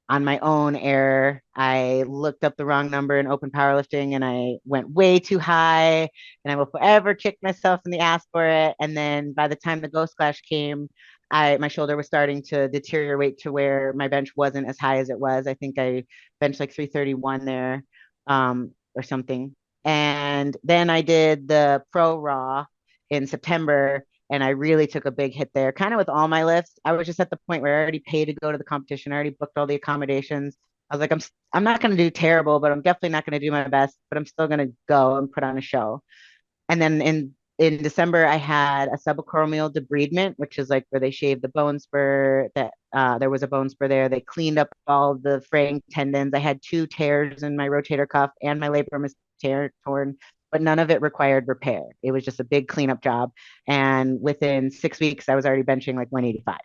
on my own error. I looked up the wrong number in open powerlifting and I went way too high, and I will forever kick myself in the ass for it. And then by the time the Ghost Clash came, my shoulder was starting to deteriorate to where my bench wasn't as high as it was. I think I benched like 331 there, or something. And then I did the Pro Raw in September, and I really took a big hit there. Kind of with all my lifts, I was just at the point where I already paid to go to the competition. I already booked all the accommodations. I was like, I'm not going to do terrible, but I'm definitely not going to do my best. But I'm still going to go and put on a show. And then in December, I had a subacromial debridement, which is like where they shaved the bone spur. That there was a bone spur there. They cleaned up all the fraying tendons. I had two tears in my rotator cuff and my labrum is torn, but none of it required repair. It was just a big cleanup job. And within 6 weeks, I was already benching like 185.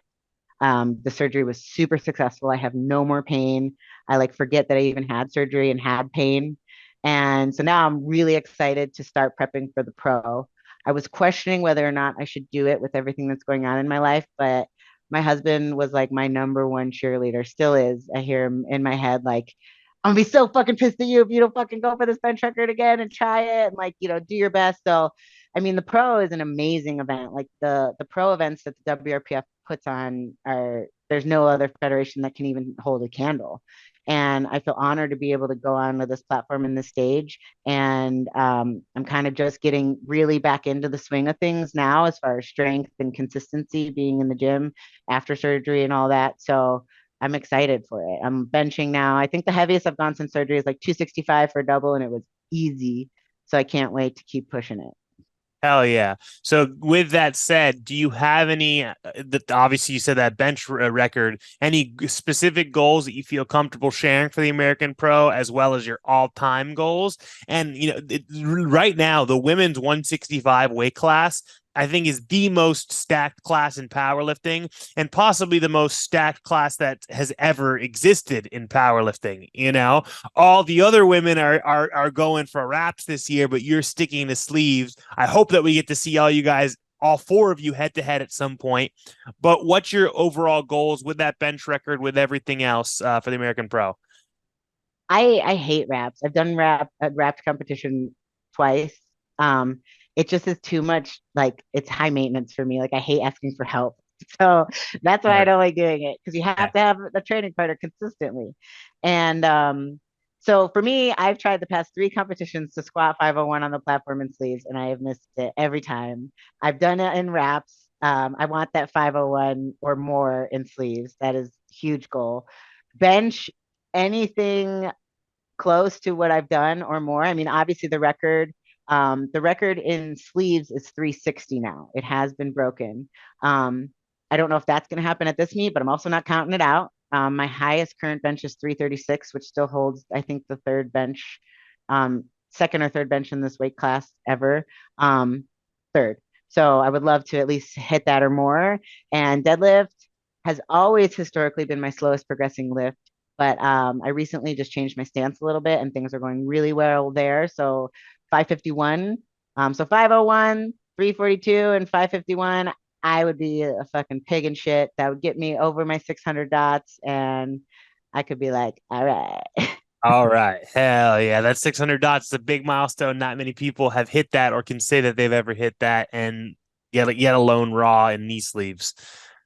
The surgery was super successful. I have no more pain. I like forget that I even had surgery and had pain. And so now I'm really excited to start prepping for the pro. I was questioning whether or not I should do it with everything that's going on in my life, but my husband was like my number one cheerleader, still is. I hear him in my head like, I'm gonna be so fucking pissed at you if you don't fucking go for this bench record again and try it and like, do your best. So I mean, the pro is an amazing event. Like the pro events that the WRPF puts on are there's no other federation that can even hold a candle. And I feel honored to be able to go on with this platform and this stage. And I'm kind of just getting really back into the swing of things now, as far as strength and consistency, being in the gym after surgery and all that. So I'm excited for it. I'm benching now. I think the heaviest I've gone since surgery is like 265 for a double, and it was easy. So I can't wait to keep pushing it. Hell yeah. So with that said, do you have any, obviously you said that bench record, any specific goals that you feel comfortable sharing for the American Pro as well as your all-time goals? And, right now, the women's 165 weight class, I think is the most stacked class in powerlifting and possibly the most stacked class that has ever existed in powerlifting. All the other women are going for wraps this year, but you're sticking to sleeves. I hope that we get to see all you guys, all four of you, head to head at some point. But what's your overall goals with that bench record, with everything else for the American Pro? I hate wraps. I've done wrapped competition twice. Um, it just is too much. Like it's high maintenance for me. Like I hate asking for help. So that's why I Right. don't like doing it, because you have Yeah. to have a training partner consistently. And so for me, I've tried the past three competitions to squat 501 on the platform in sleeves, and I have missed it every time. I've done it in wraps. I want that 501 or more in sleeves. That is a huge goal. Bench anything close to what I've done or more. I mean, obviously the record in sleeves is 360 now. It has been broken. I don't know if that's going to happen at this meet, but I'm also not counting it out. My highest current bench is 336, which still holds, I think, the third bench, second or third bench in this weight class ever. Third. So I would love to at least hit that or more. And deadlift has always historically been my slowest progressing lift, but I recently just changed my stance a little bit and things are going really well there. So 551, so 501, 342, and 551. I would be a fucking pig in shit. That would get me over my 600 dots, and I could be like, all right. All right. Hell yeah. That 600 dots is a big milestone. Not many people have hit that or can say that they've ever hit that, and yet alone raw in knee sleeves.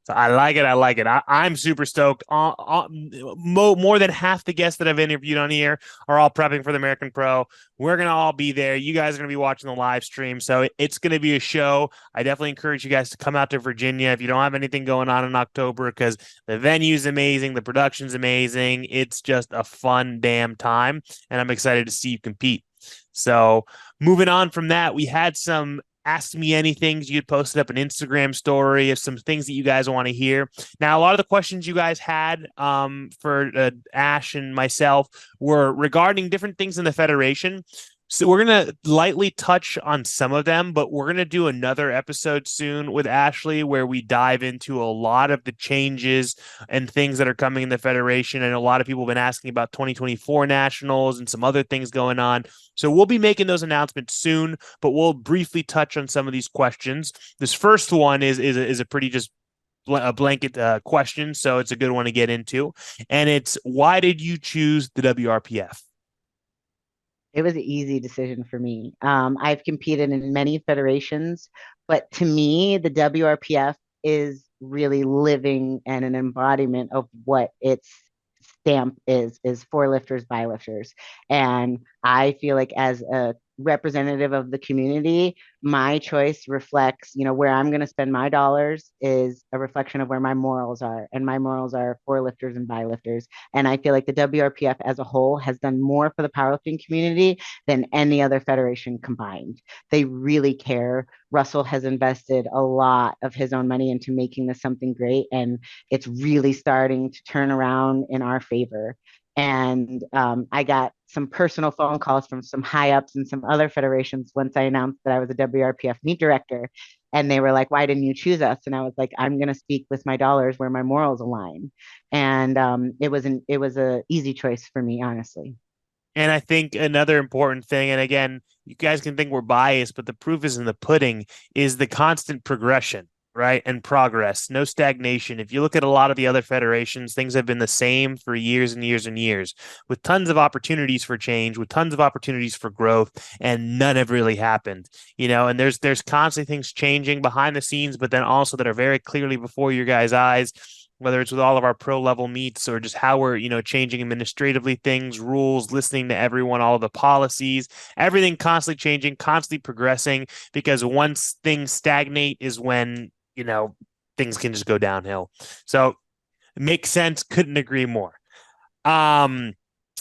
So I like it. I like it. I'm super stoked. More than half the guests that I've interviewed on here are all prepping for the American Pro. We're going to all be there. You guys are going to be watching the live stream. So it's going to be a show. I definitely encourage you guys to come out to Virginia if you don't have anything going on in October, because the venue's amazing. The production's amazing. It's just a fun damn time. And I'm excited to see you compete. So moving on from that, we had some Ask Me Anything. You had posted up an Instagram story of some things that you guys want to hear. Now, a lot of the questions you guys had for Ash and myself were regarding different things in the Federation. So we're gonna lightly touch on some of them, but we're gonna do another episode soon with Ashley where we dive into a lot of the changes and things that are coming in the Federation. And a lot of people have been asking about 2024 Nationals and some other things going on. So we'll be making those announcements soon, but we'll briefly touch on some of these questions. This first one is a pretty just a blanket question, so it's a good one to get into. And it's, why did you choose the WRPF? It was an easy decision for me. I've competed in many federations, but to me, the WRPF is really living and an embodiment of what its stamp is for lifters by lifters. And I feel like as a representative of the community, my choice reflects, where I'm going to spend my dollars is a reflection of where my morals are. And my morals are for lifters and by lifters. And I feel like the WRPF as a whole has done more for the powerlifting community than any other federation combined. They really care. Russell has invested a lot of his own money into making this something great, and it's really starting to turn around in our favor. And I got some personal phone calls from some high ups and some other federations once I announced that I was a WRPF meet director. And they were like, "Why didn't you choose us?" And I was like, "I'm going to speak with my dollars where my morals align." And it was a easy choice for me, honestly. And I think another important thing, and again, you guys can think we're biased, but the proof is in the pudding, is the constant progression, right? And progress, no stagnation. If you look at a lot of the other federations, things have been the same for years and years and years, with tons of opportunities for change, with tons of opportunities for growth, and none have really happened. And there's constantly things changing behind the scenes, but then also that are very clearly before your guys' eyes, whether it's with all of our pro level meets or just how we're, changing administratively things, rules, listening to everyone, all of the policies, everything constantly changing, constantly progressing, because once things stagnate is when, things can just go downhill. So it makes sense. Couldn't agree more. Um,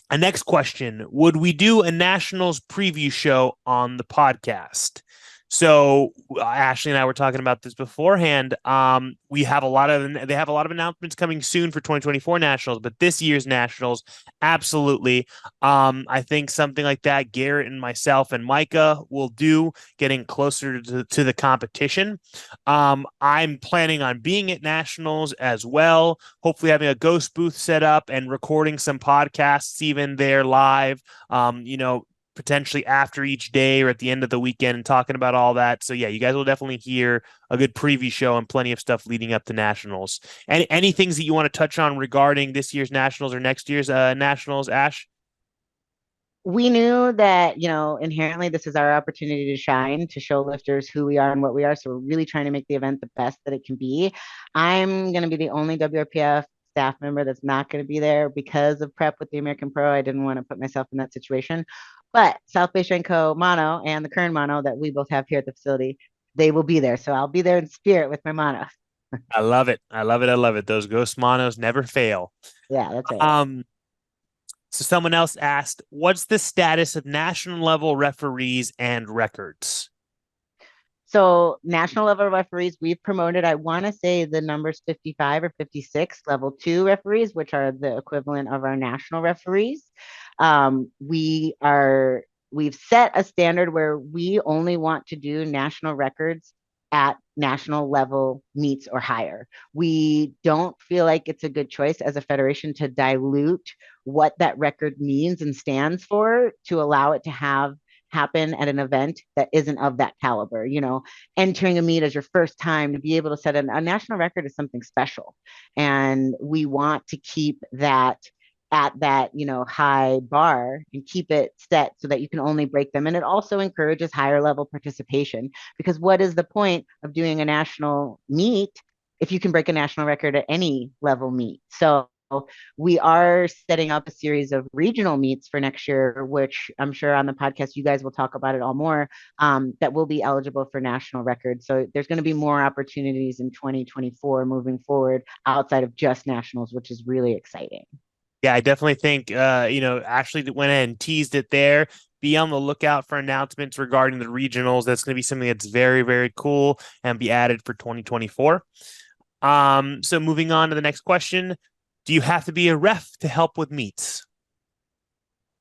a next question, would we do a Nationals preview show on the podcast? So Ashley and I were talking about this beforehand. They have a lot of announcements coming soon for 2024 Nationals, but this year's Nationals, absolutely. I think something like that, Garrett and myself and Micah will do, getting closer to the competition. I'm planning on being at Nationals as well, hopefully having a ghost booth set up and recording some podcasts even there live. Potentially after each day or at the end of the weekend and talking about all that. So yeah, you guys will definitely hear a good preview show and plenty of stuff leading up to Nationals. Any things that you want to touch on regarding this year's Nationals or next year's Nationals, Ash? We knew that, inherently this is our opportunity to shine, to show lifters who we are and what we are. So we're really trying to make the event the best that it can be. I'm going to be the only WRPF staff member that's not going to be there because of prep with the American Pro. I didn't want to put myself in that situation. But South Bay Shenko Mono and the current Mono that we both have here at the facility, they will be there. So I'll be there in spirit with my Mono. I love it. I love it. I love it. Those ghost monos never fail. Yeah, that's right. So someone else asked, what's the status of national level referees and records? So national level referees, we've promoted, I want to say the numbers 55 or 56 level two referees, which are the equivalent of our national referees. We've set a standard where we only want to do national records at national level meets or higher. We don't feel like it's a good choice as a federation to dilute what that record means and stands for to allow it to have happen at an event that isn't of that caliber. Entering a meet as your first time to be able to set a national record is something special. And we want to keep that at that high bar and keep it set so that you can only break them. And it also encourages higher level participation, because what is the point of doing a national meet if you can break a national record at any level meet? So we are setting up a series of regional meets for next year, which I'm sure on the podcast you guys will talk about it all more, that will be eligible for national records. So there's going to be more opportunities in 2024 moving forward outside of just nationals, which is really exciting. Yeah, I definitely think, Ashley went ahead and teased it there. Be on the lookout for announcements regarding the regionals. That's going to be something that's very, very cool and be added for 2024. So moving on to the next question. Do you have to be a ref to help with meets?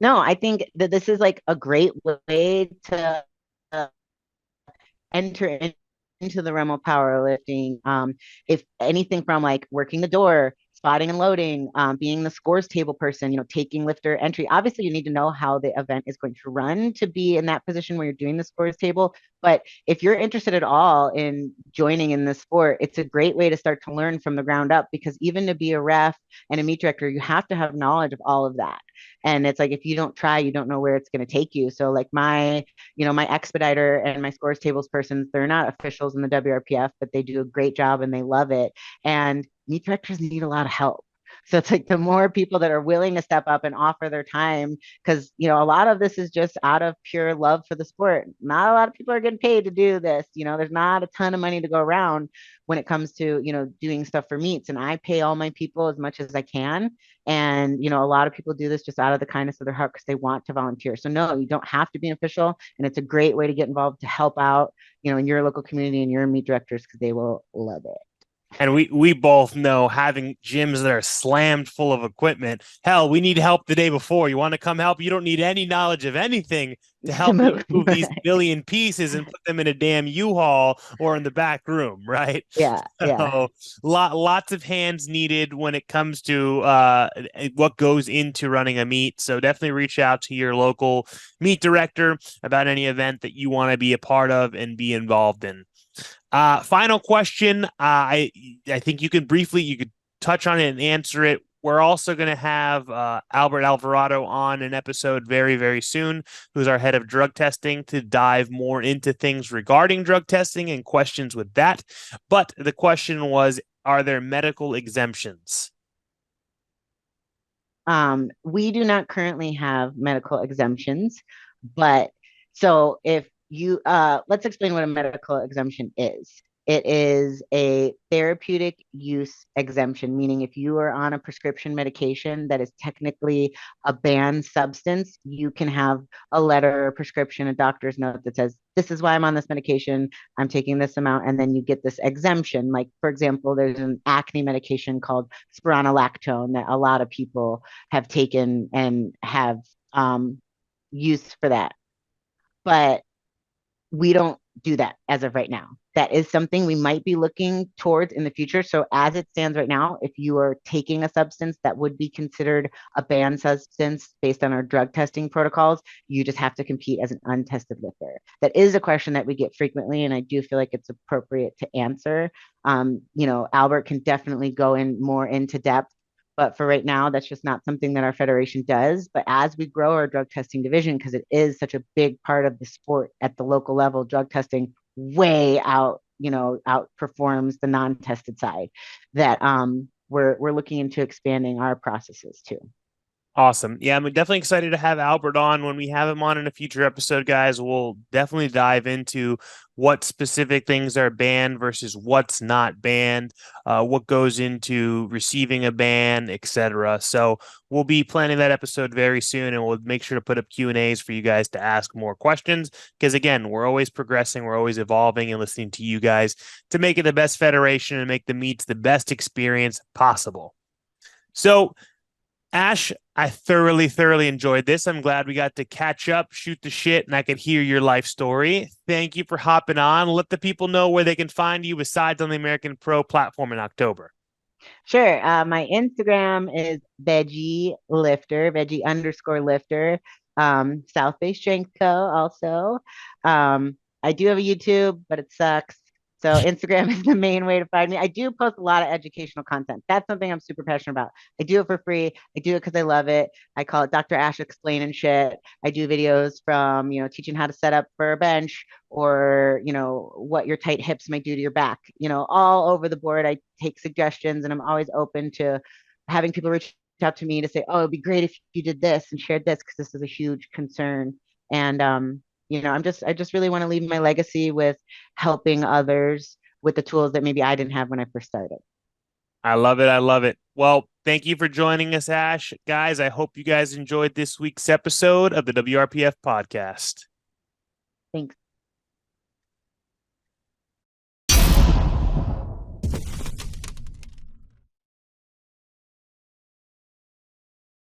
No, I think that this is like a great way to uh, enter into the realm of powerlifting. If anything from like working the door, spotting and loading, being the scores table person, taking lifter entry. Obviously, you need to know how the event is going to run to be in that position where you're doing the scores table. But if you're interested at all in joining in this sport, it's a great way to start to learn from the ground up because even to be a ref and a meet director, you have to have knowledge of all of that. And it's like if you don't try, you don't know where it's going to take you. So like my expediter and my scores tables persons, they're not officials in the WRPF, but they do a great job and they love it. And meet directors need a lot of help. So it's like the more people that are willing to step up and offer their time, because a lot of this is just out of pure love for the sport. Not a lot of people are getting paid to do this. There's not a ton of money to go around when it comes to doing stuff for meets. And I pay all my people as much as I can. And a lot of people do this just out of the kindness of their heart because they want to volunteer. So no, you don't have to be an official, and it's a great way to get involved to help out, in your local community and your meet directors because they will love it. And we both know having gyms that are slammed full of equipment. Hell, we need help the day before. You want to come help? You don't need any knowledge of anything to help me move these billion pieces and put them in a damn U-Haul or in the back room, right? Yeah, yeah. So lots of hands needed when it comes to what goes into running a meet. So definitely reach out to your local meet director about any event that you want to be a part of and be involved in. Final question. I think you could touch on it and answer it. We're also going to have Albert Alvarado on an episode very, very soon, who's our head of drug testing, to dive more into things regarding drug testing and questions with that. But the question was, are there medical exemptions? We do not currently have medical exemptions, but so if you let's explain what a medical exemption is. It is a therapeutic use exemption, meaning if you are on a prescription medication that is technically a banned substance, you can have a letter, a prescription, a doctor's note that says, this is why I'm on this medication. I'm taking this amount, and then you get this exemption. Like, for example, there's an acne medication called spironolactone that a lot of people have taken and have use for that. But we don't do that as of right now. That is something we might be looking towards in the future. So, as it stands right now, if you are taking a substance that would be considered a banned substance based on our drug testing protocols, you just have to compete as an untested lifter. That is a question that we get frequently, and I do feel like it's appropriate to answer. Albert can definitely go in more into depth, but for right now, that's just not something that our federation does. But as we grow our drug testing division, because it is such a big part of the sport at the local level, drug testing way outperforms the non-tested side. That we're looking into expanding our processes too. Awesome. Yeah, I'm definitely excited to have Albert on. When we have him on in a future episode, guys, we'll definitely dive into what specific things are banned versus what's not banned, what goes into receiving a ban, etc. So we'll be planning that episode very soon, and we'll make sure to put up Q&As for you guys to ask more questions. Because again, we're always progressing, we're always evolving and listening to you guys to make it the best federation and make the meets the best experience possible. So Ash, I thoroughly, thoroughly enjoyed this. I'm glad we got to catch up, shoot the shit, and I could hear your life story. Thank you for hopping on. Let the people know where they can find you besides on the American Pro platform in October. Sure. My Instagram is veggie lifter, veggie_lifter. South Bay Strength Co. also. I do have a YouTube, but it sucks. So Instagram is the main way to find me. I do post a lot of educational content. That's something I'm super passionate about. I do it for free. I do it because I love it. I call it Dr. Ash explaining shit. I do videos from, teaching how to set up for a bench or, what your tight hips might do to your back, all over the board. I take suggestions and I'm always open to having people reach out to me to say, oh, it'd be great if you did this and shared this because this is a huge concern. And I just really want to leave my legacy with helping others with the tools that maybe I didn't have when I first started. I love it. I love it. Well, thank you for joining us, Ash. Guys, I hope you guys enjoyed this week's episode of the WRPF podcast. Thanks.